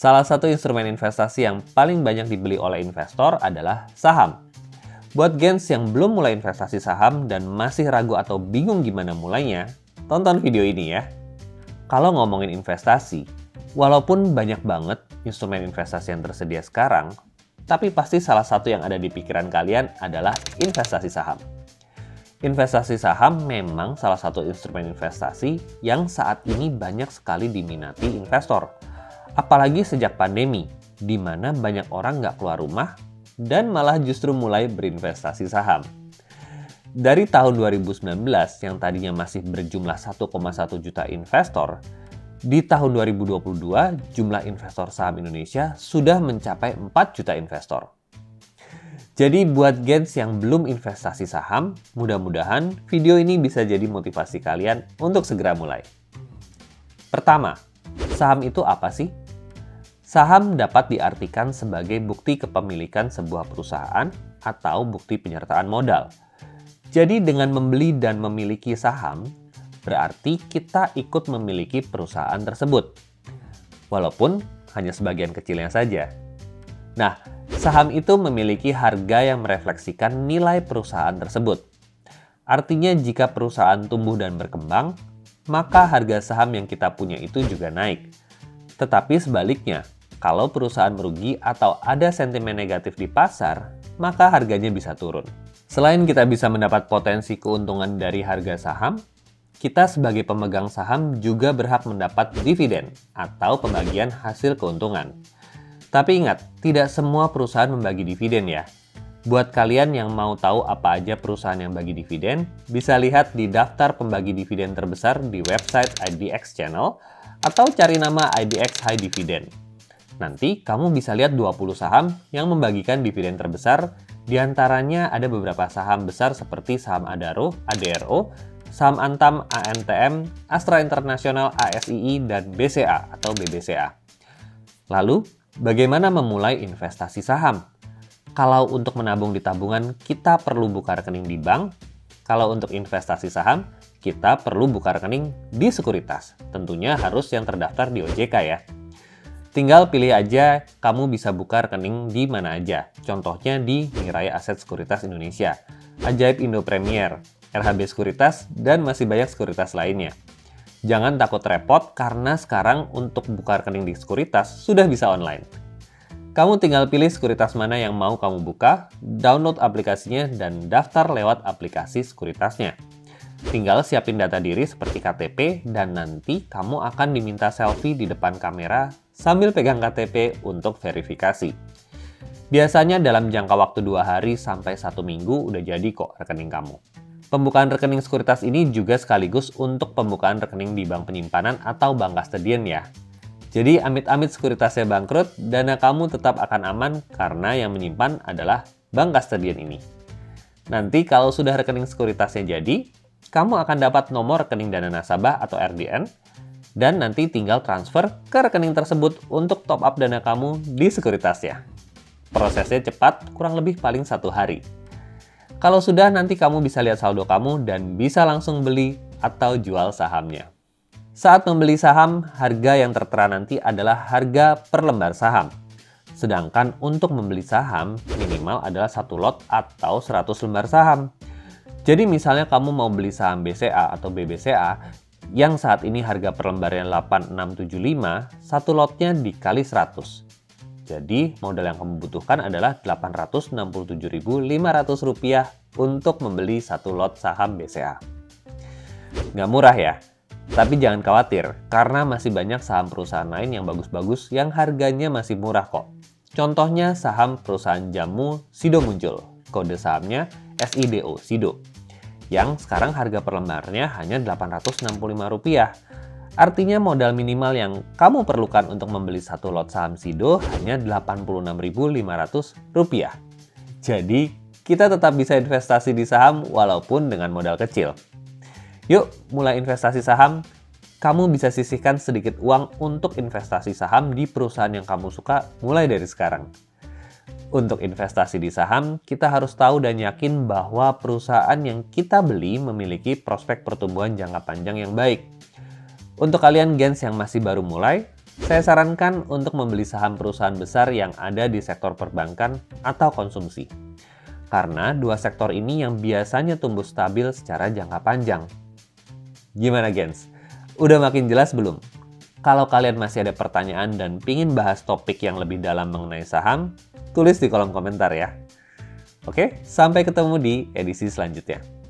Salah satu instrumen investasi yang paling banyak dibeli oleh investor adalah saham. Buat gens yang belum mulai investasi saham dan masih ragu atau bingung gimana mulainya, tonton video ini ya. Kalau ngomongin investasi, walaupun banyak banget instrumen investasi yang tersedia sekarang, tapi pasti salah satu yang ada di pikiran kalian adalah investasi saham. Investasi saham memang salah satu instrumen investasi yang saat ini banyak sekali diminati investor. Apalagi sejak pandemi, di mana banyak orang nggak keluar rumah dan malah justru mulai berinvestasi saham. Dari tahun 2019 yang tadinya masih berjumlah 1,1 juta investor, di tahun 2022 jumlah investor saham Indonesia sudah mencapai 4 juta investor. Jadi buat gens yang belum investasi saham, mudah-mudahan video ini bisa jadi motivasi kalian untuk segera mulai. Pertama, saham itu apa sih? Saham dapat diartikan sebagai bukti kepemilikan sebuah perusahaan atau bukti penyertaan modal. Jadi dengan membeli dan memiliki saham, berarti kita ikut memiliki perusahaan tersebut. Walaupun hanya sebagian kecilnya saja. Nah, saham itu memiliki harga yang merefleksikan nilai perusahaan tersebut. Artinya jika perusahaan tumbuh dan berkembang, maka harga saham yang kita punya itu juga naik. Tetapi sebaliknya, kalau perusahaan merugi atau ada sentimen negatif di pasar, maka harganya bisa turun. Selain kita bisa mendapat potensi keuntungan dari harga saham, kita sebagai pemegang saham juga berhak mendapat dividen atau pembagian hasil keuntungan. Tapi ingat, tidak semua perusahaan membagi dividen ya. Buat kalian yang mau tahu apa aja perusahaan yang bagi dividen, bisa lihat di daftar pembagi dividen terbesar di website IDX Channel atau cari nama IDX High Dividend. Nanti kamu bisa lihat 20 saham yang membagikan dividen terbesar, diantaranya ada beberapa saham besar seperti saham Adaro, ADRO, saham Antam, ANTM, Astra International, ASII, dan BCA atau BBCA. Lalu, bagaimana memulai investasi saham? Kalau untuk menabung di tabungan, kita perlu buka rekening di bank. Kalau untuk investasi saham, kita perlu buka rekening di sekuritas. Tentunya harus yang terdaftar di OJK ya. Tinggal pilih aja kamu bisa buka rekening di mana aja. Contohnya di Mirai Aset Sekuritas Indonesia, Ajaib Indo Premier, RHB Sekuritas, dan masih banyak sekuritas lainnya. Jangan takut repot karena sekarang untuk buka rekening di sekuritas sudah bisa online. Kamu tinggal pilih sekuritas mana yang mau kamu buka, download aplikasinya, dan daftar lewat aplikasi sekuritasnya. Tinggal siapin data diri seperti KTP dan nanti kamu akan diminta selfie di depan kamera sambil pegang KTP untuk verifikasi. Biasanya dalam jangka waktu 2 hari sampai 1 minggu udah jadi kok rekening kamu. Pembukaan rekening sekuritas ini juga sekaligus untuk pembukaan rekening di bank penyimpanan atau bank kastedian ya. Jadi amit-amit sekuritasnya bangkrut, dana kamu tetap akan aman karena yang menyimpan adalah bank kastedian ini. Nanti kalau sudah rekening sekuritasnya jadi, kamu akan dapat nomor rekening dana nasabah atau RDN, dan nanti tinggal transfer ke rekening tersebut untuk top up dana kamu di sekuritasnya. Prosesnya cepat, kurang lebih paling 1 hari. Kalau sudah, nanti kamu bisa lihat saldo kamu dan bisa langsung beli atau jual sahamnya. Saat membeli saham, harga yang tertera nanti adalah harga per lembar saham. Sedangkan untuk membeli saham, minimal adalah 1 lot atau 100 lembar saham. Jadi misalnya kamu mau beli saham BCA atau BBCA yang saat ini harga per lembarnya 8675, 1 lotnya dikali 100. Jadi modal yang kamu butuhkan adalah Rp867.500 untuk membeli 1 lot saham BCA. Nggak murah ya? Tapi jangan khawatir, karena masih banyak saham perusahaan lain yang bagus-bagus yang harganya masih murah kok. Contohnya saham perusahaan jamu Sido muncul, kode sahamnya SIDO, Sido, yang sekarang harga per lembarnya hanya Rp865. Artinya modal minimal yang kamu perlukan untuk membeli 1 lot saham Sido hanya Rp86.500. Jadi, kita tetap bisa investasi di saham walaupun dengan modal kecil. Yuk, mulai investasi saham. Kamu bisa sisihkan sedikit uang untuk investasi saham di perusahaan yang kamu suka mulai dari sekarang. Untuk investasi di saham, kita harus tahu dan yakin bahwa perusahaan yang kita beli memiliki prospek pertumbuhan jangka panjang yang baik. Untuk kalian gens yang masih baru mulai, Saya sarankan untuk membeli saham perusahaan besar yang ada di sektor perbankan atau konsumsi. Karena dua sektor ini yang biasanya tumbuh stabil secara jangka panjang. Gimana, Gens? Udah makin jelas belum? Kalau kalian masih ada pertanyaan dan pingin bahas topik yang lebih dalam mengenai saham, tulis di kolom komentar ya. Oke, sampai ketemu di edisi selanjutnya.